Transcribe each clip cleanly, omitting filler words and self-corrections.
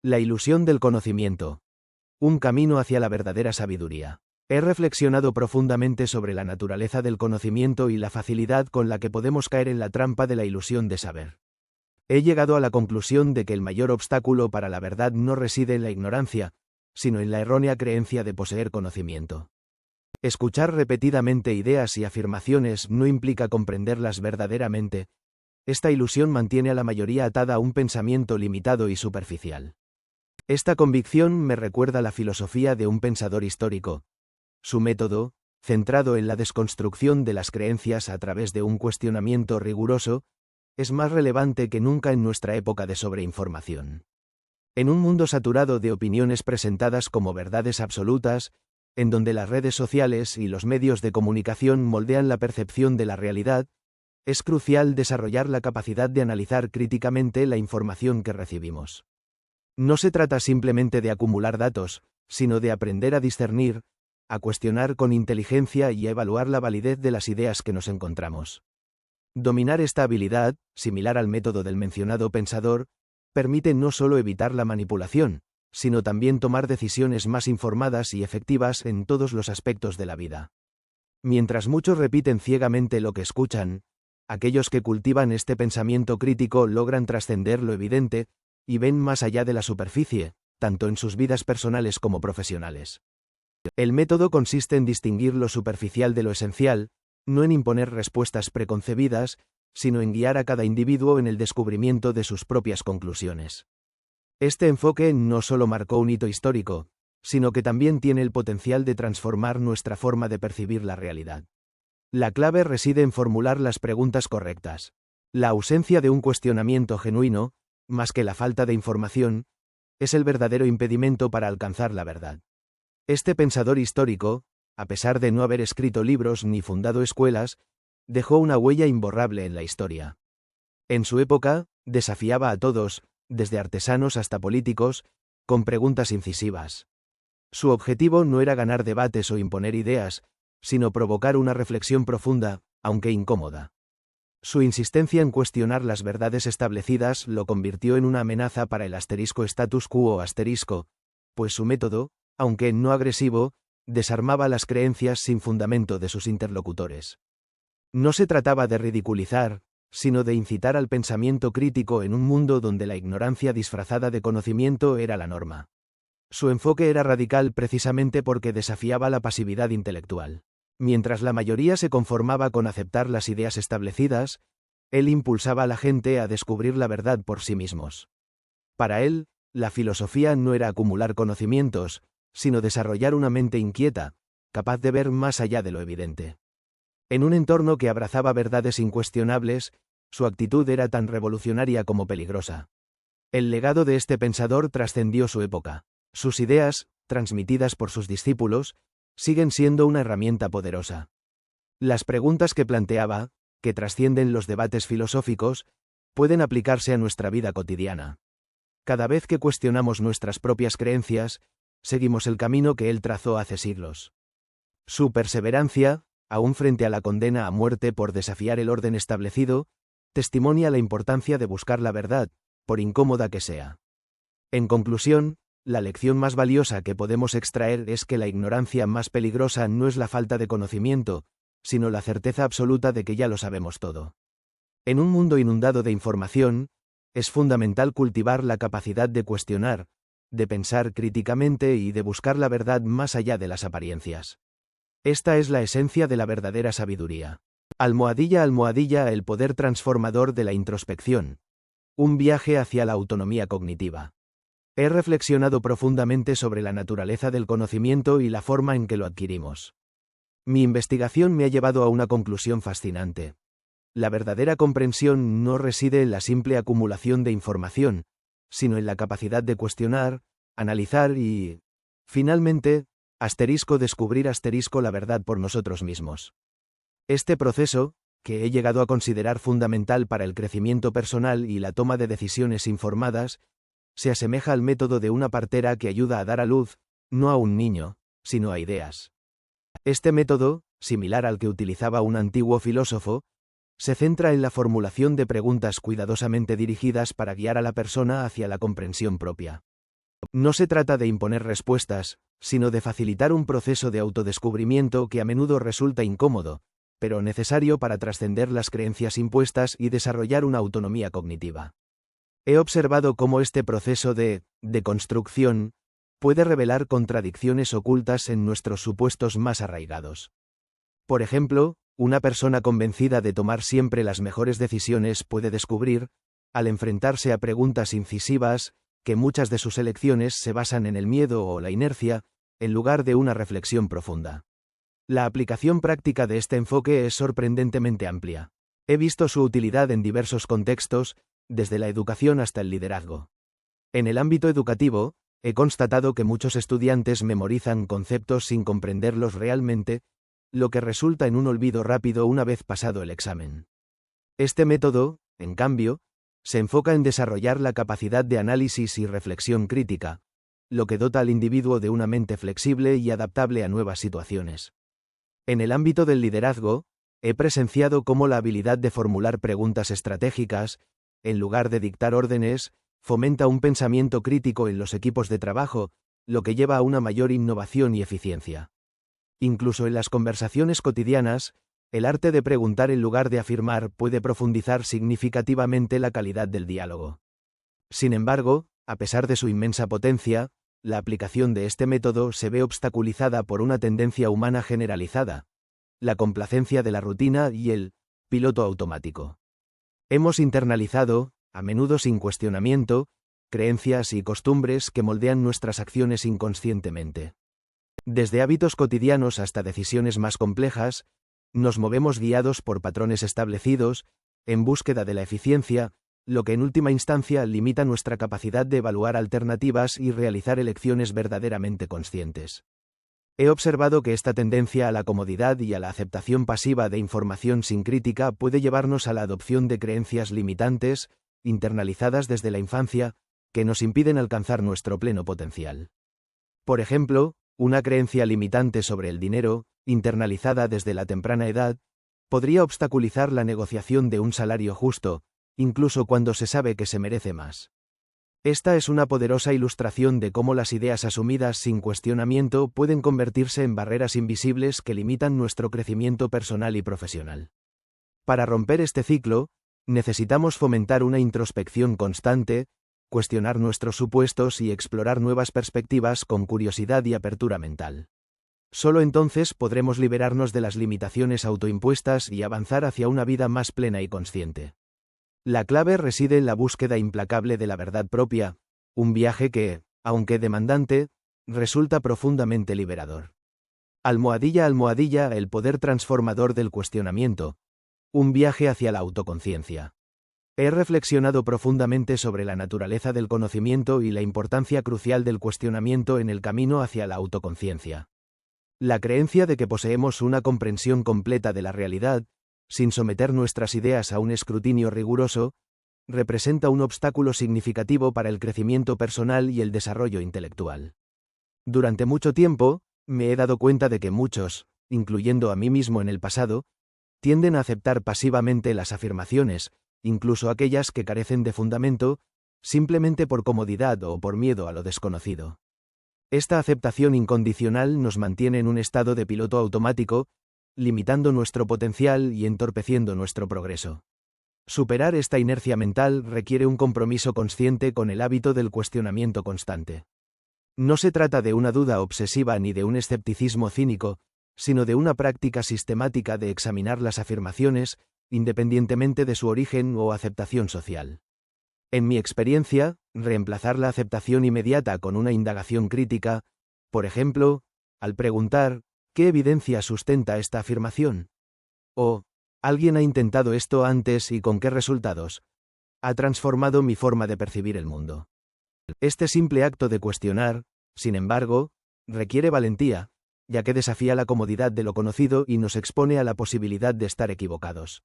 La ilusión del conocimiento. Un camino hacia la verdadera sabiduría. He reflexionado profundamente sobre la naturaleza del conocimiento y la facilidad con la que podemos caer en la trampa de la ilusión de saber. He llegado a la conclusión de que el mayor obstáculo para la verdad no reside en la ignorancia, sino en la errónea creencia de poseer conocimiento. Escuchar repetidamente ideas y afirmaciones no implica comprenderlas verdaderamente. Esta ilusión mantiene a la mayoría atada a un pensamiento limitado y superficial. Esta convicción me recuerda la filosofía de un pensador histórico. Su método, centrado en la desconstrucción de las creencias a través de un cuestionamiento riguroso, es más relevante que nunca en nuestra época de sobreinformación. En un mundo saturado de opiniones presentadas como verdades absolutas, en donde las redes sociales y los medios de comunicación moldean la percepción de la realidad, es crucial desarrollar la capacidad de analizar críticamente la información que recibimos. No se trata simplemente de acumular datos, sino de aprender a discernir, a cuestionar con inteligencia y a evaluar la validez de las ideas que nos encontramos. Dominar esta habilidad, similar al método del mencionado pensador, permite no solo evitar la manipulación, sino también tomar decisiones más informadas y efectivas en todos los aspectos de la vida. Mientras muchos repiten ciegamente lo que escuchan, aquellos que cultivan este pensamiento crítico logran trascender lo evidente y ven más allá de la superficie, tanto en sus vidas personales como profesionales. El método consiste en distinguir lo superficial de lo esencial, no en imponer respuestas preconcebidas, sino en guiar a cada individuo en el descubrimiento de sus propias conclusiones. Este enfoque no solo marcó un hito histórico, sino que también tiene el potencial de transformar nuestra forma de percibir la realidad. La clave reside en formular las preguntas correctas. La ausencia de un cuestionamiento genuino, más que la falta de información, es el verdadero impedimento para alcanzar la verdad. Este pensador histórico, a pesar de no haber escrito libros ni fundado escuelas, dejó una huella imborrable en la historia. En su época, desafiaba a todos, desde artesanos hasta políticos, con preguntas incisivas. Su objetivo no era ganar debates o imponer ideas, sino provocar una reflexión profunda, aunque incómoda. Su insistencia en cuestionar las verdades establecidas lo convirtió en una amenaza para el status quo pues su método, aunque no agresivo, desarmaba las creencias sin fundamento de sus interlocutores. No se trataba de ridiculizar, sino de incitar al pensamiento crítico en un mundo donde la ignorancia disfrazada de conocimiento era la norma. Su enfoque era radical precisamente porque desafiaba la pasividad intelectual. Mientras la mayoría se conformaba con aceptar las ideas establecidas, él impulsaba a la gente a descubrir la verdad por sí mismos. Para él, la filosofía no era acumular conocimientos, sino desarrollar una mente inquieta, capaz de ver más allá de lo evidente. En un entorno que abrazaba verdades incuestionables, su actitud era tan revolucionaria como peligrosa. El legado de este pensador trascendió su época. Sus ideas, transmitidas por sus discípulos, siguen siendo una herramienta poderosa. Las preguntas que planteaba, que trascienden los debates filosóficos, pueden aplicarse a nuestra vida cotidiana. Cada vez que cuestionamos nuestras propias creencias, seguimos el camino que él trazó hace siglos. Su perseverancia, aún frente a la condena a muerte por desafiar el orden establecido, testimonia la importancia de buscar la verdad, por incómoda que sea. En conclusión, la lección más valiosa que podemos extraer es que la ignorancia más peligrosa no es la falta de conocimiento, sino la certeza absoluta de que ya lo sabemos todo. En un mundo inundado de información, es fundamental cultivar la capacidad de cuestionar, de pensar críticamente y de buscar la verdad más allá de las apariencias. Esta es la esencia de la verdadera sabiduría. Almohadilla, el poder transformador de la introspección. Un viaje hacia la autonomía cognitiva. He reflexionado profundamente sobre la naturaleza del conocimiento y la forma en que lo adquirimos. Mi investigación me ha llevado a una conclusión fascinante. La verdadera comprensión no reside en la simple acumulación de información, sino en la capacidad de cuestionar, analizar y, finalmente, descubrir la verdad por nosotros mismos. Este proceso, que he llegado a considerar fundamental para el crecimiento personal y la toma de decisiones informadas, se asemeja al método de una partera que ayuda a dar a luz, no a un niño, sino a ideas. Este método, similar al que utilizaba un antiguo filósofo, se centra en la formulación de preguntas cuidadosamente dirigidas para guiar a la persona hacia la comprensión propia. No se trata de imponer respuestas, sino de facilitar un proceso de autodescubrimiento que a menudo resulta incómodo, pero necesario para trascender las creencias impuestas y desarrollar una autonomía cognitiva. He observado cómo este proceso de deconstrucción puede revelar contradicciones ocultas en nuestros supuestos más arraigados. Por ejemplo, una persona convencida de tomar siempre las mejores decisiones puede descubrir, al enfrentarse a preguntas incisivas, que muchas de sus elecciones se basan en el miedo o la inercia, en lugar de una reflexión profunda. La aplicación práctica de este enfoque es sorprendentemente amplia. He visto su utilidad en diversos contextos, desde la educación hasta el liderazgo. En el ámbito educativo, he constatado que muchos estudiantes memorizan conceptos sin comprenderlos realmente, lo que resulta en un olvido rápido una vez pasado el examen. Este método, en cambio, se enfoca en desarrollar la capacidad de análisis y reflexión crítica, lo que dota al individuo de una mente flexible y adaptable a nuevas situaciones. En el ámbito del liderazgo, he presenciado cómo la habilidad de formular preguntas estratégicas, en lugar de dictar órdenes, fomenta un pensamiento crítico en los equipos de trabajo, lo que lleva a una mayor innovación y eficiencia. Incluso en las conversaciones cotidianas, el arte de preguntar en lugar de afirmar puede profundizar significativamente la calidad del diálogo. Sin embargo, a pesar de su inmensa potencia, la aplicación de este método se ve obstaculizada por una tendencia humana generalizada, la complacencia de la rutina y el piloto automático. Hemos internalizado, a menudo sin cuestionamiento, creencias y costumbres que moldean nuestras acciones inconscientemente. Desde hábitos cotidianos hasta decisiones más complejas, nos movemos guiados por patrones establecidos, en búsqueda de la eficiencia, lo que en última instancia limita nuestra capacidad de evaluar alternativas y realizar elecciones verdaderamente conscientes. He observado que esta tendencia a la comodidad y a la aceptación pasiva de información sin crítica puede llevarnos a la adopción de creencias limitantes, internalizadas desde la infancia, que nos impiden alcanzar nuestro pleno potencial. Por ejemplo, una creencia limitante sobre el dinero, internalizada desde la temprana edad, podría obstaculizar la negociación de un salario justo, incluso cuando se sabe que se merece más. Esta es una poderosa ilustración de cómo las ideas asumidas sin cuestionamiento pueden convertirse en barreras invisibles que limitan nuestro crecimiento personal y profesional. Para romper este ciclo, necesitamos fomentar una introspección constante, cuestionar nuestros supuestos y explorar nuevas perspectivas con curiosidad y apertura mental. Solo entonces podremos liberarnos de las limitaciones autoimpuestas y avanzar hacia una vida más plena y consciente. La clave reside en la búsqueda implacable de la verdad propia, un viaje que, aunque demandante, resulta profundamente liberador. Almohadilla, almohadilla, el poder transformador del cuestionamiento. Un viaje hacia la autoconciencia. He reflexionado profundamente sobre la naturaleza del conocimiento y la importancia crucial del cuestionamiento en el camino hacia la autoconciencia. La creencia de que poseemos una comprensión completa de la realidad, sin someter nuestras ideas a un escrutinio riguroso, representa un obstáculo significativo para el crecimiento personal y el desarrollo intelectual. Durante mucho tiempo, me he dado cuenta de que muchos, incluyendo a mí mismo en el pasado, tienden a aceptar pasivamente las afirmaciones, incluso aquellas que carecen de fundamento, simplemente por comodidad o por miedo a lo desconocido. Esta aceptación incondicional nos mantiene en un estado de piloto automático, limitando nuestro potencial y entorpeciendo nuestro progreso. Superar esta inercia mental requiere un compromiso consciente con el hábito del cuestionamiento constante. No se trata de una duda obsesiva ni de un escepticismo cínico, sino de una práctica sistemática de examinar las afirmaciones, independientemente de su origen o aceptación social. En mi experiencia, reemplazar la aceptación inmediata con una indagación crítica, por ejemplo, al preguntar, ¿qué evidencia sustenta esta afirmación? O, ¿alguien ha intentado esto antes y con qué resultados? Ha transformado mi forma de percibir el mundo. Este simple acto de cuestionar, sin embargo, requiere valentía, ya que desafía la comodidad de lo conocido y nos expone a la posibilidad de estar equivocados.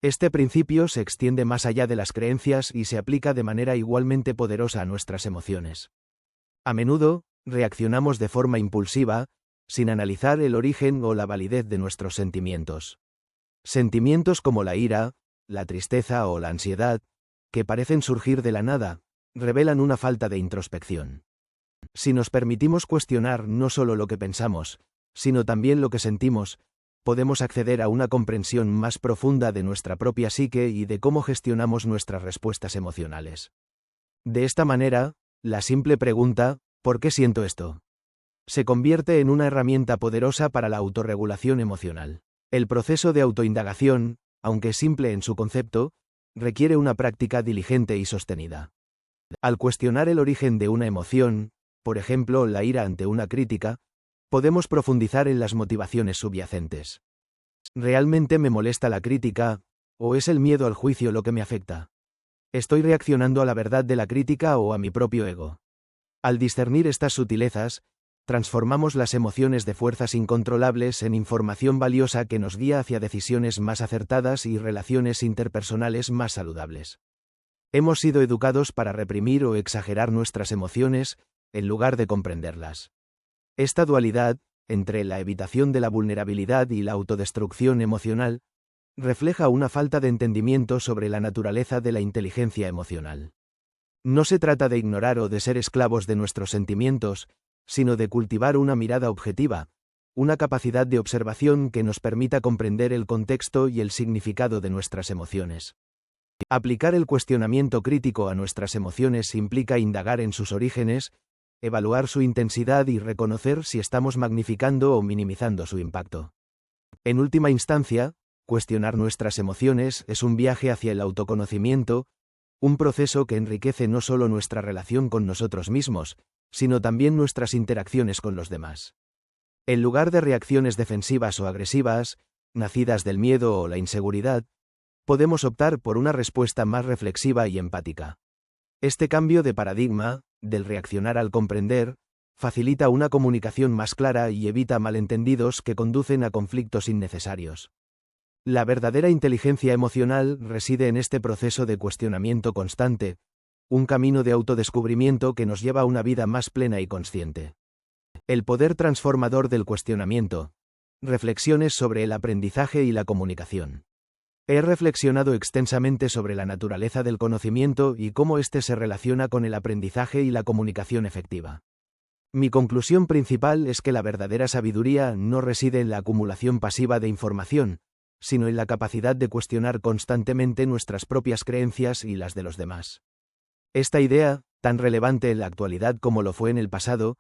Este principio se extiende más allá de las creencias y se aplica de manera igualmente poderosa a nuestras emociones. A menudo, reaccionamos de forma impulsiva, sin analizar el origen o la validez de nuestros sentimientos. Sentimientos como la ira, la tristeza o la ansiedad, que parecen surgir de la nada, revelan una falta de introspección. Si nos permitimos cuestionar no solo lo que pensamos, sino también lo que sentimos, podemos acceder a una comprensión más profunda de nuestra propia psique y de cómo gestionamos nuestras respuestas emocionales. De esta manera, la simple pregunta, ¿por qué siento esto?, se convierte en una herramienta poderosa para la autorregulación emocional. El proceso de autoindagación, aunque simple en su concepto, requiere una práctica diligente y sostenida. Al cuestionar el origen de una emoción, por ejemplo, la ira ante una crítica, podemos profundizar en las motivaciones subyacentes. ¿Realmente me molesta la crítica, o es el miedo al juicio lo que me afecta? ¿Estoy reaccionando a la verdad de la crítica o a mi propio ego? Al discernir estas sutilezas, transformamos las emociones de fuerzas incontrolables en información valiosa que nos guía hacia decisiones más acertadas y relaciones interpersonales más saludables. Hemos sido educados para reprimir o exagerar nuestras emociones, en lugar de comprenderlas. Esta dualidad, entre la evitación de la vulnerabilidad y la autodestrucción emocional, refleja una falta de entendimiento sobre la naturaleza de la inteligencia emocional. No se trata de ignorar o de ser esclavos de nuestros sentimientos, sino de cultivar una mirada objetiva, una capacidad de observación que nos permita comprender el contexto y el significado de nuestras emociones. Aplicar el cuestionamiento crítico a nuestras emociones implica indagar en sus orígenes, evaluar su intensidad y reconocer si estamos magnificando o minimizando su impacto. En última instancia, cuestionar nuestras emociones es un viaje hacia el autoconocimiento, un proceso que enriquece no solo nuestra relación con nosotros mismos, sino también nuestras interacciones con los demás. En lugar de reacciones defensivas o agresivas, nacidas del miedo o la inseguridad, podemos optar por una respuesta más reflexiva y empática. Este cambio de paradigma, del reaccionar al comprender, facilita una comunicación más clara y evita malentendidos que conducen a conflictos innecesarios. La verdadera inteligencia emocional reside en este proceso de cuestionamiento constante, un camino de autodescubrimiento que nos lleva a una vida más plena y consciente. El poder transformador del cuestionamiento. Reflexiones sobre el aprendizaje y la comunicación. He reflexionado extensamente sobre la naturaleza del conocimiento y cómo éste se relaciona con el aprendizaje y la comunicación efectiva. Mi conclusión principal es que la verdadera sabiduría no reside en la acumulación pasiva de información, sino en la capacidad de cuestionar constantemente nuestras propias creencias y las de los demás. Esta idea, tan relevante en la actualidad como lo fue en el pasado,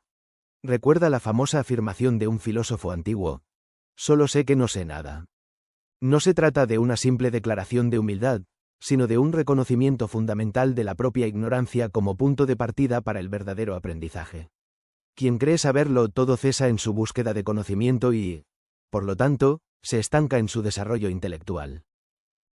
recuerda la famosa afirmación de un filósofo antiguo: «Solo sé que no sé nada». No se trata de una simple declaración de humildad, sino de un reconocimiento fundamental de la propia ignorancia como punto de partida para el verdadero aprendizaje. Quien cree saberlo todo cesa en su búsqueda de conocimiento y, por lo tanto, se estanca en su desarrollo intelectual.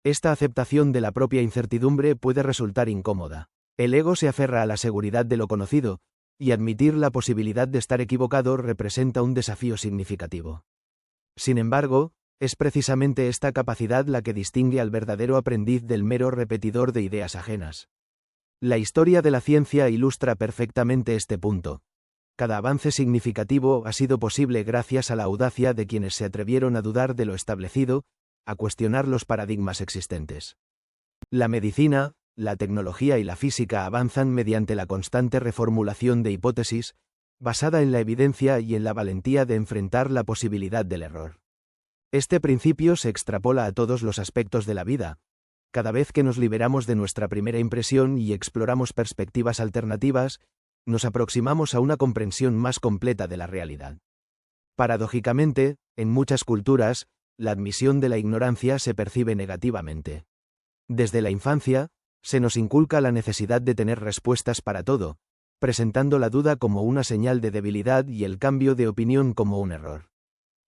Esta aceptación de la propia incertidumbre puede resultar incómoda. El ego se aferra a la seguridad de lo conocido, y admitir la posibilidad de estar equivocado representa un desafío significativo. Sin embargo, es precisamente esta capacidad la que distingue al verdadero aprendiz del mero repetidor de ideas ajenas. La historia de la ciencia ilustra perfectamente este punto. Cada avance significativo ha sido posible gracias a la audacia de quienes se atrevieron a dudar de lo establecido, a cuestionar los paradigmas existentes. La medicina, la tecnología y la física avanzan mediante la constante reformulación de hipótesis, basada en la evidencia y en la valentía de enfrentar la posibilidad del error. Este principio se extrapola a todos los aspectos de la vida. Cada vez que nos liberamos de nuestra primera impresión y exploramos perspectivas alternativas, nos aproximamos a una comprensión más completa de la realidad. Paradójicamente, en muchas culturas, la admisión de la ignorancia se percibe negativamente. Desde la infancia, se nos inculca la necesidad de tener respuestas para todo, presentando la duda como una señal de debilidad y el cambio de opinión como un error.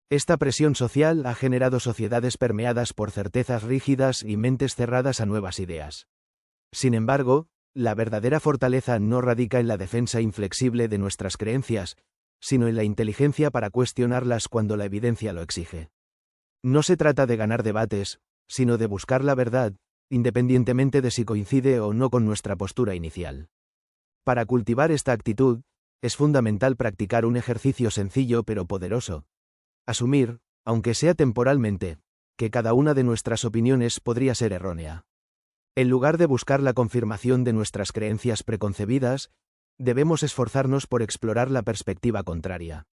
Esta presión social ha generado sociedades permeadas por certezas rígidas y mentes cerradas a nuevas ideas. Sin embargo, la verdadera fortaleza no radica en la defensa inflexible de nuestras creencias, sino en la inteligencia para cuestionarlas cuando la evidencia lo exige. No se trata de ganar debates, sino de buscar la verdad, independientemente de si coincide o no con nuestra postura inicial. Para cultivar esta actitud, es fundamental practicar un ejercicio sencillo pero poderoso. Asumir, aunque sea temporalmente, que cada una de nuestras opiniones podría ser errónea. En lugar de buscar la confirmación de nuestras creencias preconcebidas, debemos esforzarnos por explorar la perspectiva contraria.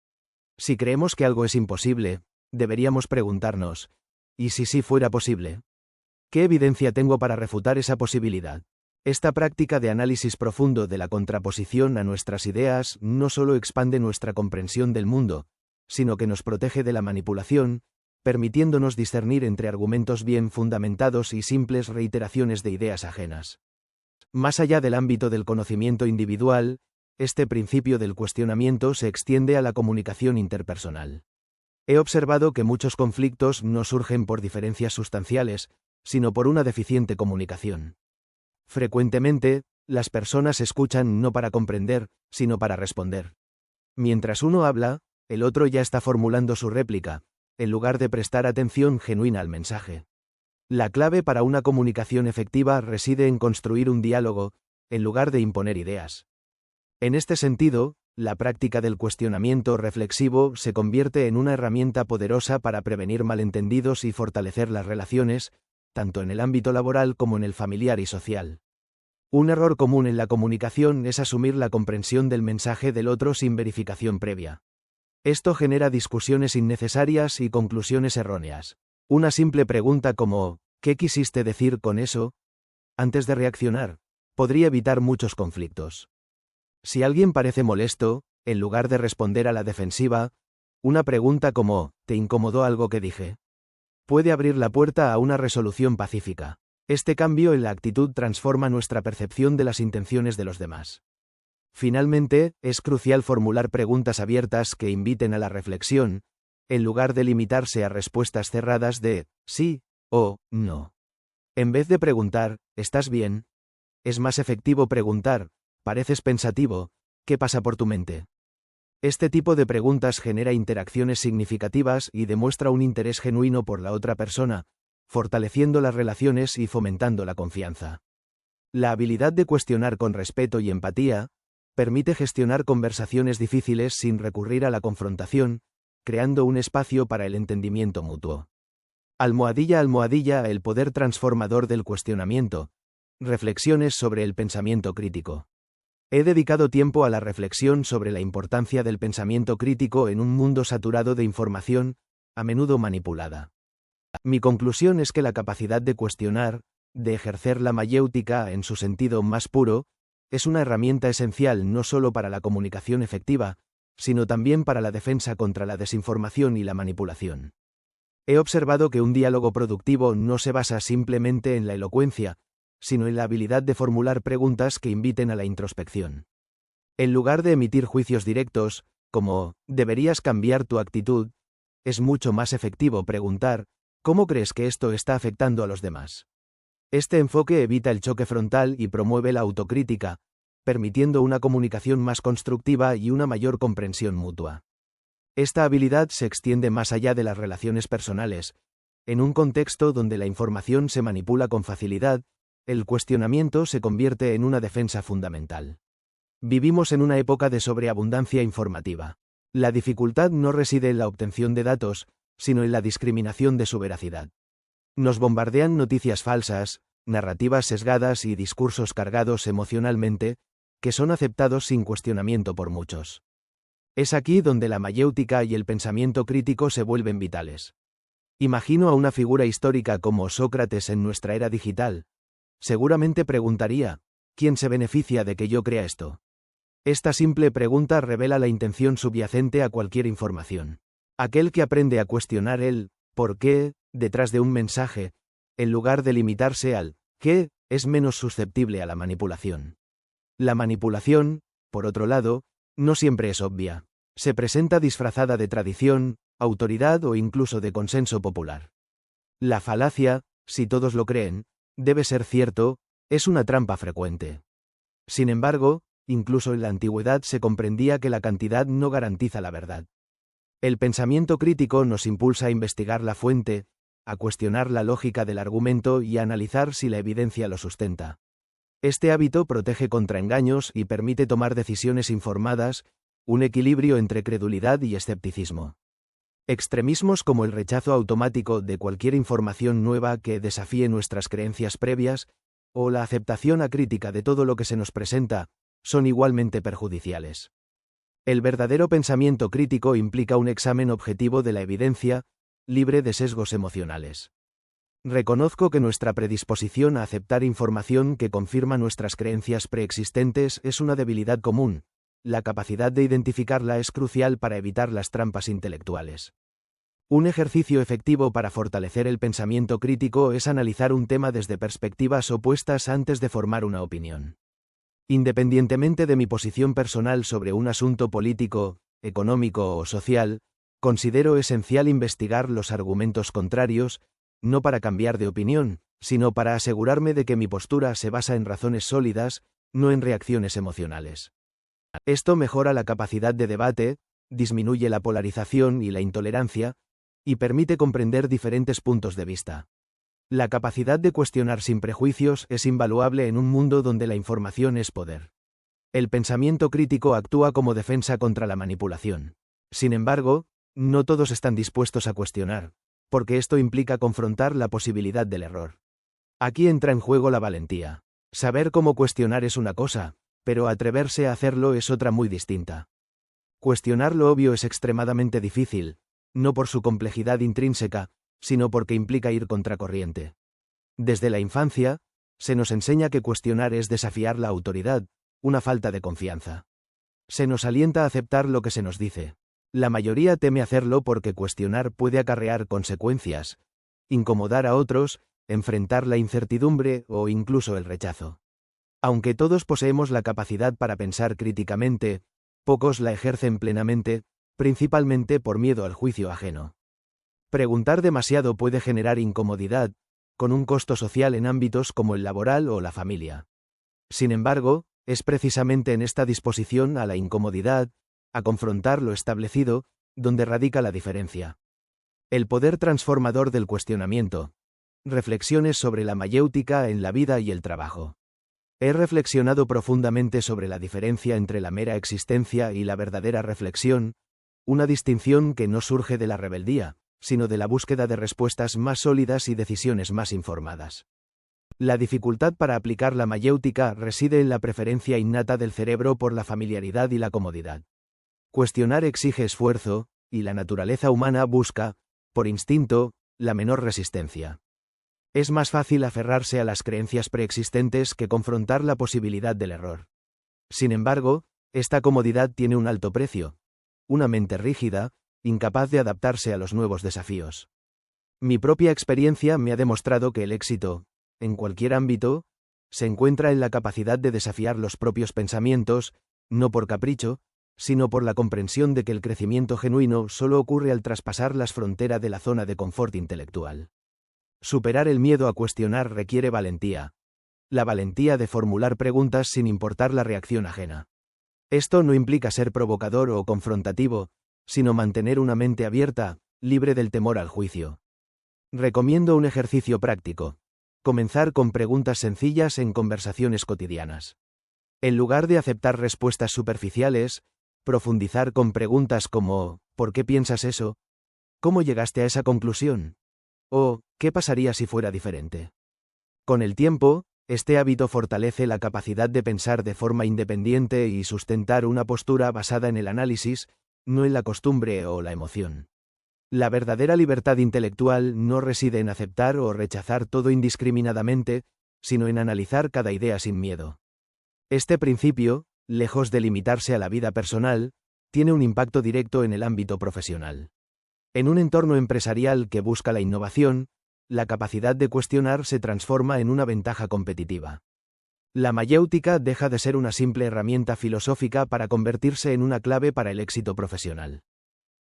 Si creemos que algo es imposible, deberíamos preguntarnos, ¿y si sí fuera posible? ¿Qué evidencia tengo para refutar esa posibilidad? Esta práctica de análisis profundo de la contraposición a nuestras ideas no solo expande nuestra comprensión del mundo, sino que nos protege de la manipulación, permitiéndonos discernir entre argumentos bien fundamentados y simples reiteraciones de ideas ajenas. Más allá del ámbito del conocimiento individual, este principio del cuestionamiento se extiende a la comunicación interpersonal. He observado que muchos conflictos no surgen por diferencias sustanciales, sino por una deficiente comunicación. Frecuentemente, las personas escuchan no para comprender, sino para responder. Mientras uno habla, el otro ya está formulando su réplica, en lugar de prestar atención genuina al mensaje. La clave para una comunicación efectiva reside en construir un diálogo, en lugar de imponer ideas. En este sentido, la práctica del cuestionamiento reflexivo se convierte en una herramienta poderosa para prevenir malentendidos y fortalecer las relaciones, tanto en el ámbito laboral como en el familiar y social. Un error común en la comunicación es asumir la comprensión del mensaje del otro sin verificación previa. Esto genera discusiones innecesarias y conclusiones erróneas. Una simple pregunta como, ¿qué quisiste decir con eso?, antes de reaccionar, podría evitar muchos conflictos. Si alguien parece molesto, en lugar de responder a la defensiva, una pregunta como, ¿te incomodó algo que dije?, puede abrir la puerta a una resolución pacífica. Este cambio en la actitud transforma nuestra percepción de las intenciones de los demás. Finalmente, es crucial formular preguntas abiertas que inviten a la reflexión, en lugar de limitarse a respuestas cerradas de sí o no. En vez de preguntar, ¿estás bien?, es más efectivo preguntar, ¿pareces pensativo?, ¿qué pasa por tu mente? Este tipo de preguntas genera interacciones significativas y demuestra un interés genuino por la otra persona, fortaleciendo las relaciones y fomentando la confianza. La habilidad de cuestionar con respeto y empatía permite gestionar conversaciones difíciles sin recurrir a la confrontación, creando un espacio para el entendimiento mutuo. Almohadilla, el poder transformador del cuestionamiento. Reflexiones sobre el pensamiento crítico. He dedicado tiempo a la reflexión sobre la importancia del pensamiento crítico en un mundo saturado de información, a menudo manipulada. Mi conclusión es que la capacidad de cuestionar, de ejercer la mayéutica en su sentido más puro, es una herramienta esencial no solo para la comunicación efectiva, sino también para la defensa contra la desinformación y la manipulación. He observado que un diálogo productivo no se basa simplemente en la elocuencia, sino en la habilidad de formular preguntas que inviten a la introspección. En lugar de emitir juicios directos, como, deberías cambiar tu actitud, es mucho más efectivo preguntar, ¿cómo crees que esto está afectando a los demás? Este enfoque evita el choque frontal y promueve la autocrítica, permitiendo una comunicación más constructiva y una mayor comprensión mutua. Esta habilidad se extiende más allá de las relaciones personales. En un contexto donde la información se manipula con facilidad, el cuestionamiento se convierte en una defensa fundamental. Vivimos en una época de sobreabundancia informativa. La dificultad no reside en la obtención de datos, sino en la discriminación de su veracidad. Nos bombardean noticias falsas, narrativas sesgadas y discursos cargados emocionalmente, que son aceptados sin cuestionamiento por muchos. Es aquí donde la mayéutica y el pensamiento crítico se vuelven vitales. Imagino a una figura histórica como Sócrates en nuestra era digital. Seguramente preguntaría, ¿quién se beneficia de que yo crea esto? Esta simple pregunta revela la intención subyacente a cualquier información. Aquel que aprende a cuestionar el ¿por qué?, detrás de un mensaje, en lugar de limitarse al ¿qué?, es menos susceptible a la manipulación. La manipulación, por otro lado, no siempre es obvia. Se presenta disfrazada de tradición, autoridad o incluso de consenso popular. La falacia, si todos lo creen, debe ser cierto, es una trampa frecuente. Sin embargo, incluso en la antigüedad se comprendía que la cantidad no garantiza la verdad. El pensamiento crítico nos impulsa a investigar la fuente, a cuestionar la lógica del argumento y a analizar si la evidencia lo sustenta. Este hábito protege contra engaños y permite tomar decisiones informadas, un equilibrio entre credulidad y escepticismo. Extremismos como el rechazo automático de cualquier información nueva que desafíe nuestras creencias previas, o la aceptación acrítica de todo lo que se nos presenta, son igualmente perjudiciales. El verdadero pensamiento crítico implica un examen objetivo de la evidencia, libre de sesgos emocionales. Reconozco que nuestra predisposición a aceptar información que confirma nuestras creencias preexistentes es una debilidad común. La capacidad de identificarla es crucial para evitar las trampas intelectuales. Un ejercicio efectivo para fortalecer el pensamiento crítico es analizar un tema desde perspectivas opuestas antes de formar una opinión. Independientemente de mi posición personal sobre un asunto político, económico o social, considero esencial investigar los argumentos contrarios, no para cambiar de opinión, sino para asegurarme de que mi postura se basa en razones sólidas, no en reacciones emocionales. Esto mejora la capacidad de debate, disminuye la polarización y la intolerancia, y permite comprender diferentes puntos de vista. La capacidad de cuestionar sin prejuicios es invaluable en un mundo donde la información es poder. El pensamiento crítico actúa como defensa contra la manipulación. Sin embargo, no todos están dispuestos a cuestionar, porque esto implica confrontar la posibilidad del error. Aquí entra en juego la valentía. Saber cómo cuestionar es una cosa, pero atreverse a hacerlo es otra muy distinta. Cuestionar lo obvio es extremadamente difícil, no por su complejidad intrínseca, sino porque implica ir contracorriente. Desde la infancia, se nos enseña que cuestionar es desafiar la autoridad, una falta de confianza. Se nos alienta a aceptar lo que se nos dice. La mayoría teme hacerlo porque cuestionar puede acarrear consecuencias, incomodar a otros, enfrentar la incertidumbre o incluso el rechazo. Aunque todos poseemos la capacidad para pensar críticamente, pocos la ejercen plenamente, principalmente por miedo al juicio ajeno. Preguntar demasiado puede generar incomodidad, con un costo social en ámbitos como el laboral o la familia. Sin embargo, es precisamente en esta disposición a la incomodidad, a confrontar lo establecido, donde radica la diferencia. El poder transformador del cuestionamiento. Reflexiones sobre la mayéutica en la vida y el trabajo. He reflexionado profundamente sobre la diferencia entre la mera existencia y la verdadera reflexión, una distinción que no surge de la rebeldía, sino de la búsqueda de respuestas más sólidas y decisiones más informadas. La dificultad para aplicar la mayéutica reside en la preferencia innata del cerebro por la familiaridad y la comodidad. Cuestionar exige esfuerzo, y la naturaleza humana busca, por instinto, la menor resistencia. Es más fácil aferrarse a las creencias preexistentes que confrontar la posibilidad del error. Sin embargo, esta comodidad tiene un alto precio. Una mente rígida, incapaz de adaptarse a los nuevos desafíos. Mi propia experiencia me ha demostrado que el éxito, en cualquier ámbito, se encuentra en la capacidad de desafiar los propios pensamientos, no por capricho, sino por la comprensión de que el crecimiento genuino solo ocurre al traspasar las fronteras de la zona de confort intelectual. Superar el miedo a cuestionar requiere valentía. La valentía de formular preguntas sin importar la reacción ajena. Esto no implica ser provocador o confrontativo, sino mantener una mente abierta, libre del temor al juicio. Recomiendo un ejercicio práctico. Comenzar con preguntas sencillas en conversaciones cotidianas. En lugar de aceptar respuestas superficiales, profundizar con preguntas como ¿por qué piensas eso? ¿Cómo llegaste a esa conclusión? O ¿qué pasaría si fuera diferente? Con el tiempo, este hábito fortalece la capacidad de pensar de forma independiente y sustentar una postura basada en el análisis, no en la costumbre o la emoción. La verdadera libertad intelectual no reside en aceptar o rechazar todo indiscriminadamente, sino en analizar cada idea sin miedo. Este principio, lejos de limitarse a la vida personal, tiene un impacto directo en el ámbito profesional. En un entorno empresarial que busca la innovación, la capacidad de cuestionar se transforma en una ventaja competitiva. La mayéutica deja de ser una simple herramienta filosófica para convertirse en una clave para el éxito profesional.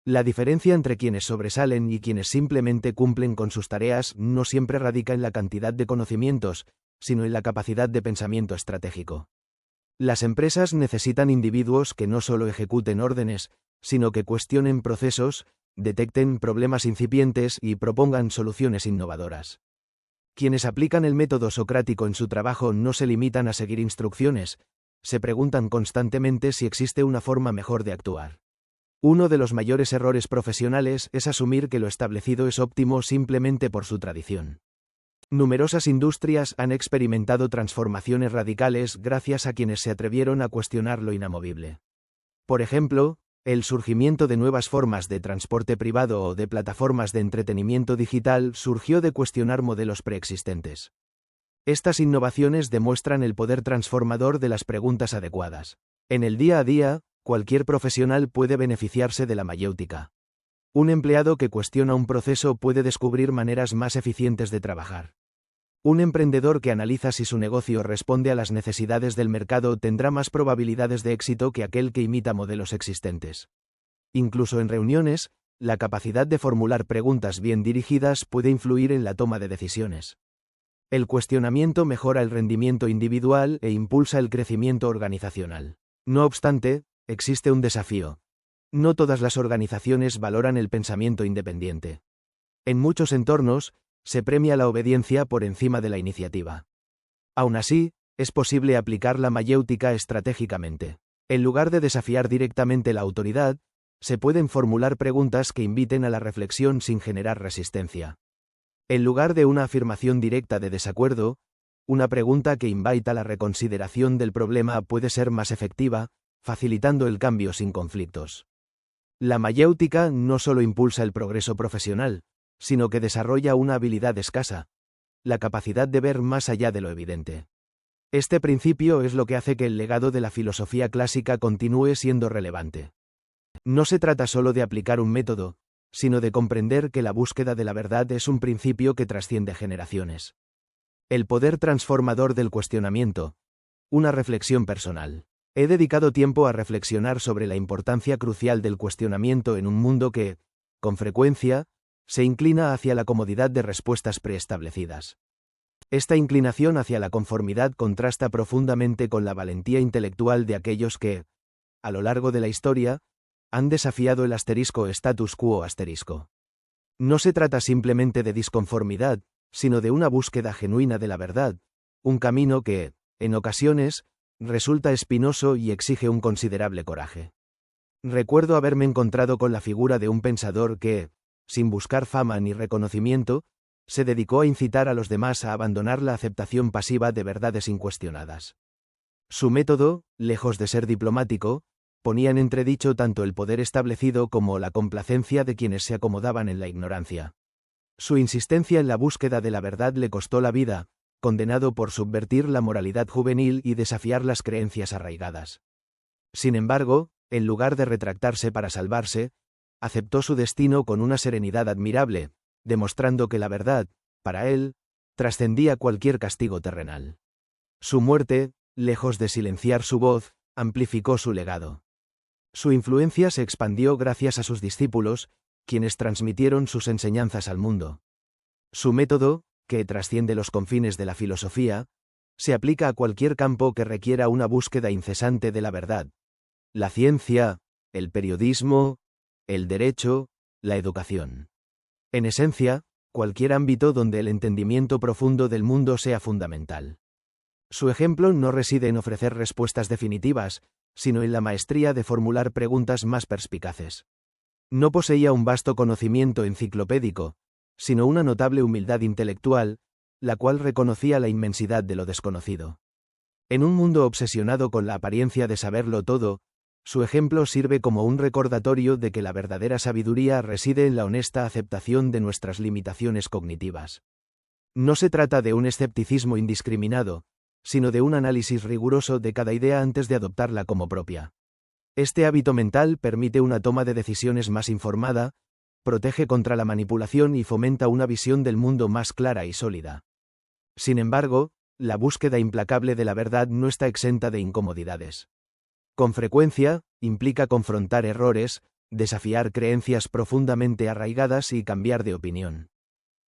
La diferencia entre quienes sobresalen y quienes simplemente cumplen con sus tareas no siempre radica en la cantidad de conocimientos, sino en la capacidad de pensamiento estratégico. Las empresas necesitan individuos que no solo ejecuten órdenes, sino que cuestionen procesos, detecten problemas incipientes y propongan soluciones innovadoras. Quienes aplican el método socrático en su trabajo no se limitan a seguir instrucciones, se preguntan constantemente si existe una forma mejor de actuar. Uno de los mayores errores profesionales es asumir que lo establecido es óptimo simplemente por su tradición. Numerosas industrias han experimentado transformaciones radicales gracias a quienes se atrevieron a cuestionar lo inamovible. Por ejemplo, el surgimiento de nuevas formas de transporte privado o de plataformas de entretenimiento digital surgió de cuestionar modelos preexistentes. Estas innovaciones demuestran el poder transformador de las preguntas adecuadas. En el día a día, cualquier profesional puede beneficiarse de la mayéutica. Un empleado que cuestiona un proceso puede descubrir maneras más eficientes de trabajar. Un emprendedor que analiza si su negocio responde a las necesidades del mercado tendrá más probabilidades de éxito que aquel que imita modelos existentes. Incluso en reuniones, la capacidad de formular preguntas bien dirigidas puede influir en la toma de decisiones. El cuestionamiento mejora el rendimiento individual e impulsa el crecimiento organizacional. No obstante, existe un desafío. No todas las organizaciones valoran el pensamiento independiente. En muchos entornos, se premia la obediencia por encima de la iniciativa. Aún así, es posible aplicar la mayéutica estratégicamente. En lugar de desafiar directamente la autoridad, se pueden formular preguntas que inviten a la reflexión sin generar resistencia. En lugar de una afirmación directa de desacuerdo, una pregunta que invita a la reconsideración del problema puede ser más efectiva, facilitando el cambio sin conflictos. La mayéutica no solo impulsa el progreso profesional, sino que desarrolla una habilidad escasa, la capacidad de ver más allá de lo evidente. Este principio es lo que hace que el legado de la filosofía clásica continúe siendo relevante. No se trata solo de aplicar un método, sino de comprender que la búsqueda de la verdad es un principio que trasciende generaciones. El poder transformador del cuestionamiento. Una reflexión personal. He dedicado tiempo a reflexionar sobre la importancia crucial del cuestionamiento en un mundo que, con frecuencia, se inclina hacia la comodidad de respuestas preestablecidas. Esta inclinación hacia la conformidad contrasta profundamente con la valentía intelectual de aquellos que, a lo largo de la historia, han desafiado el status quo. No se trata simplemente de disconformidad, sino de una búsqueda genuina de la verdad, un camino que, en ocasiones, resulta espinoso y exige un considerable coraje. Recuerdo haberme encontrado con la figura de un pensador que, sin buscar fama ni reconocimiento, se dedicó a incitar a los demás a abandonar la aceptación pasiva de verdades incuestionadas. Su método, lejos de ser diplomático, ponía en entredicho tanto el poder establecido como la complacencia de quienes se acomodaban en la ignorancia. Su insistencia en la búsqueda de la verdad le costó la vida, condenado por subvertir la moralidad juvenil y desafiar las creencias arraigadas. Sin embargo, en lugar de retractarse para salvarse, aceptó su destino con una serenidad admirable, demostrando que la verdad, para él, trascendía cualquier castigo terrenal. Su muerte, lejos de silenciar su voz, amplificó su legado. Su influencia se expandió gracias a sus discípulos, quienes transmitieron sus enseñanzas al mundo. Su método, que trasciende los confines de la filosofía, se aplica a cualquier campo que requiera una búsqueda incesante de la verdad. La ciencia, el periodismo, el derecho, la educación. En esencia, cualquier ámbito donde el entendimiento profundo del mundo sea fundamental. Su ejemplo no reside en ofrecer respuestas definitivas, sino en la maestría de formular preguntas más perspicaces. No poseía un vasto conocimiento enciclopédico, sino una notable humildad intelectual, la cual reconocía la inmensidad de lo desconocido. En un mundo obsesionado con la apariencia de saberlo todo, su ejemplo sirve como un recordatorio de que la verdadera sabiduría reside en la honesta aceptación de nuestras limitaciones cognitivas. No se trata de un escepticismo indiscriminado, sino de un análisis riguroso de cada idea antes de adoptarla como propia. Este hábito mental permite una toma de decisiones más informada, protege contra la manipulación y fomenta una visión del mundo más clara y sólida. Sin embargo, la búsqueda implacable de la verdad no está exenta de incomodidades. Con frecuencia, implica confrontar errores, desafiar creencias profundamente arraigadas y cambiar de opinión.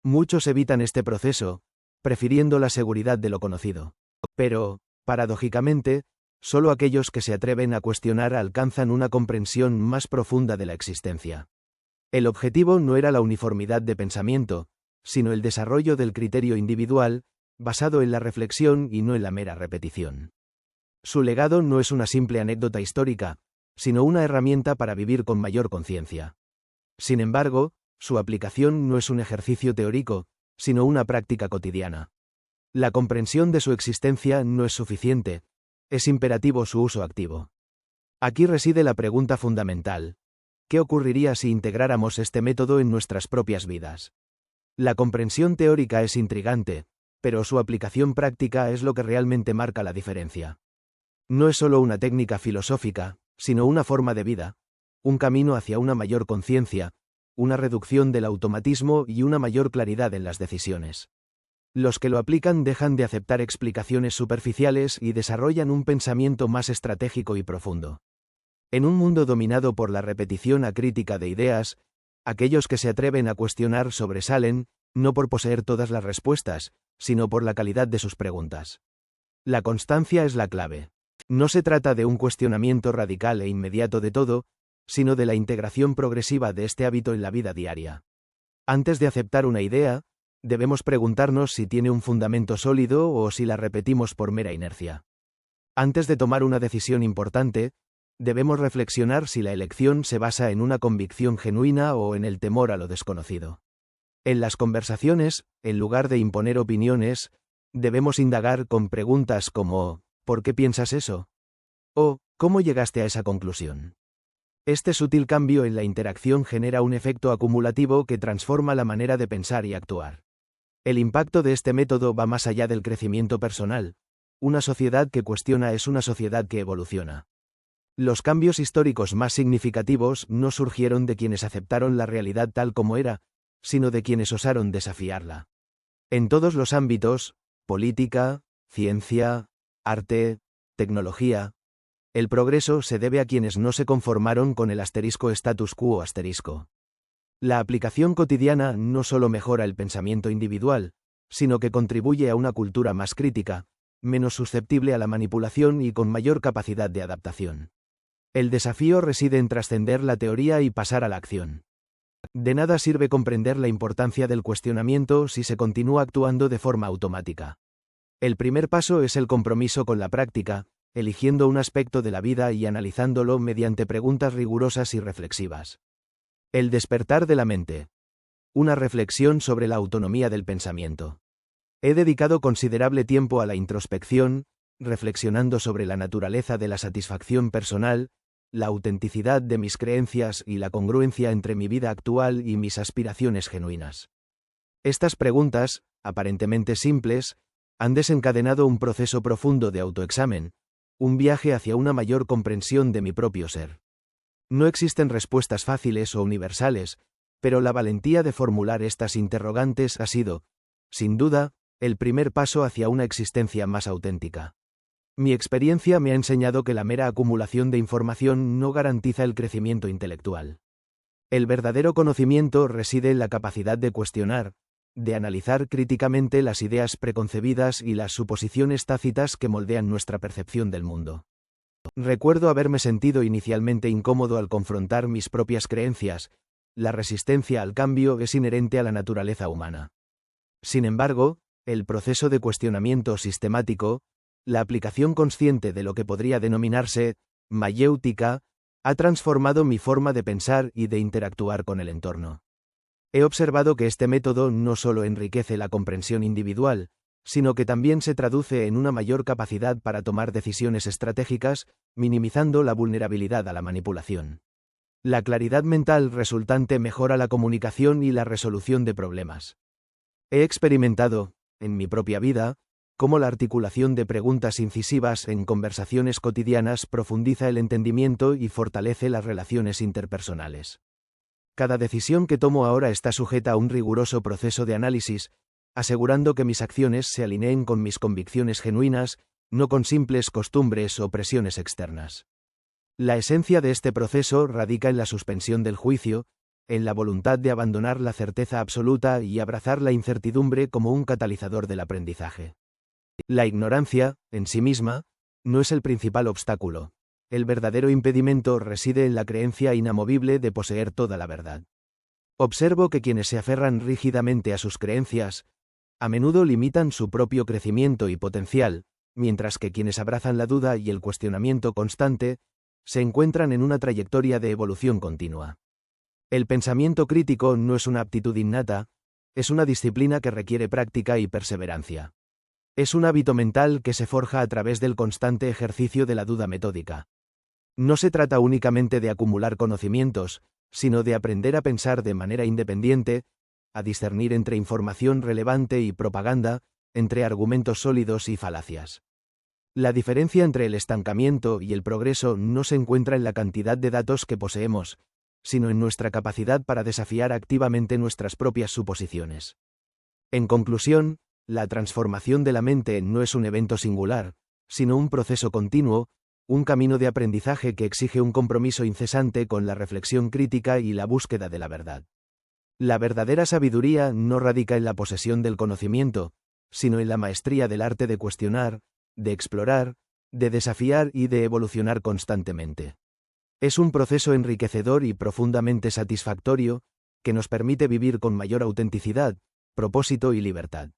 Muchos evitan este proceso, prefiriendo la seguridad de lo conocido. Pero, paradójicamente, solo aquellos que se atreven a cuestionar alcanzan una comprensión más profunda de la existencia. El objetivo no era la uniformidad de pensamiento, sino el desarrollo del criterio individual, basado en la reflexión y no en la mera repetición. Su legado no es una simple anécdota histórica, sino una herramienta para vivir con mayor conciencia. Sin embargo, su aplicación no es un ejercicio teórico, sino una práctica cotidiana. La comprensión de su existencia no es suficiente, es imperativo su uso activo. Aquí reside la pregunta fundamental: ¿qué ocurriría si integráramos este método en nuestras propias vidas? La comprensión teórica es intrigante, pero su aplicación práctica es lo que realmente marca la diferencia. No es solo una técnica filosófica, sino una forma de vida, un camino hacia una mayor conciencia, una reducción del automatismo y una mayor claridad en las decisiones. Los que lo aplican dejan de aceptar explicaciones superficiales y desarrollan un pensamiento más estratégico y profundo. En un mundo dominado por la repetición acrítica de ideas, aquellos que se atreven a cuestionar sobresalen, no por poseer todas las respuestas, sino por la calidad de sus preguntas. La constancia es la clave. No se trata de un cuestionamiento radical e inmediato de todo, sino de la integración progresiva de este hábito en la vida diaria. Antes de aceptar una idea, debemos preguntarnos si tiene un fundamento sólido o si la repetimos por mera inercia. Antes de tomar una decisión importante, debemos reflexionar si la elección se basa en una convicción genuina o en el temor a lo desconocido. En las conversaciones, en lugar de imponer opiniones, debemos indagar con preguntas como ¿por qué piensas eso? O ¿cómo llegaste a esa conclusión? Este sutil cambio en la interacción genera un efecto acumulativo que transforma la manera de pensar y actuar. El impacto de este método va más allá del crecimiento personal. Una sociedad que cuestiona es una sociedad que evoluciona. Los cambios históricos más significativos no surgieron de quienes aceptaron la realidad tal como era, sino de quienes osaron desafiarla. En todos los ámbitos, política, ciencia, arte, tecnología, el progreso se debe a quienes no se conformaron con el status quo. La aplicación cotidiana no solo mejora el pensamiento individual, sino que contribuye a una cultura más crítica, menos susceptible a la manipulación y con mayor capacidad de adaptación. El desafío reside en trascender la teoría y pasar a la acción. De nada sirve comprender la importancia del cuestionamiento si se continúa actuando de forma automática. El primer paso es el compromiso con la práctica, eligiendo un aspecto de la vida y analizándolo mediante preguntas rigurosas y reflexivas. El despertar de la mente. Una reflexión sobre la autonomía del pensamiento. He dedicado considerable tiempo a la introspección, reflexionando sobre la naturaleza de la satisfacción personal, la autenticidad de mis creencias y la congruencia entre mi vida actual y mis aspiraciones genuinas. Estas preguntas, aparentemente simples, han desencadenado un proceso profundo de autoexamen, un viaje hacia una mayor comprensión de mi propio ser. No existen respuestas fáciles o universales, pero la valentía de formular estas interrogantes ha sido, sin duda, el primer paso hacia una existencia más auténtica. Mi experiencia me ha enseñado que la mera acumulación de información no garantiza el crecimiento intelectual. El verdadero conocimiento reside en la capacidad de cuestionar, de analizar críticamente las ideas preconcebidas y las suposiciones tácitas que moldean nuestra percepción del mundo. Recuerdo haberme sentido inicialmente incómodo al confrontar mis propias creencias. La resistencia al cambio es inherente a la naturaleza humana. Sin embargo, el proceso de cuestionamiento sistemático, la aplicación consciente de lo que podría denominarse mayéutica, ha transformado mi forma de pensar y de interactuar con el entorno. He observado que este método no solo enriquece la comprensión individual, sino que también se traduce en una mayor capacidad para tomar decisiones estratégicas, minimizando la vulnerabilidad a la manipulación. La claridad mental resultante mejora la comunicación y la resolución de problemas. He experimentado, en mi propia vida, cómo la articulación de preguntas incisivas en conversaciones cotidianas profundiza el entendimiento y fortalece las relaciones interpersonales. Cada decisión que tomo ahora está sujeta a un riguroso proceso de análisis, asegurando que mis acciones se alineen con mis convicciones genuinas, no con simples costumbres o presiones externas. La esencia de este proceso radica en la suspensión del juicio, en la voluntad de abandonar la certeza absoluta y abrazar la incertidumbre como un catalizador del aprendizaje. La ignorancia, en sí misma, no es el principal obstáculo. El verdadero impedimento reside en la creencia inamovible de poseer toda la verdad. Observo que quienes se aferran rígidamente a sus creencias, a menudo limitan su propio crecimiento y potencial, mientras que quienes abrazan la duda y el cuestionamiento constante, se encuentran en una trayectoria de evolución continua. El pensamiento crítico no es una aptitud innata, Es una disciplina que requiere práctica y perseverancia. Es un hábito mental que se forja a través del constante ejercicio de la duda metódica. No se trata únicamente de acumular conocimientos, sino de aprender a pensar de manera independiente, a discernir entre información relevante y propaganda, entre argumentos sólidos y falacias. La diferencia entre el estancamiento y el progreso no se encuentra en la cantidad de datos que poseemos, sino en nuestra capacidad para desafiar activamente nuestras propias suposiciones. En conclusión, la transformación de la mente no es un evento singular, sino un proceso continuo, un camino de aprendizaje que exige un compromiso incesante con la reflexión crítica y la búsqueda de la verdad. La verdadera sabiduría no radica en la posesión del conocimiento, sino en la maestría del arte de cuestionar, de explorar, de desafiar y de evolucionar constantemente. Es un proceso enriquecedor y profundamente satisfactorio, que nos permite vivir con mayor autenticidad, propósito y libertad.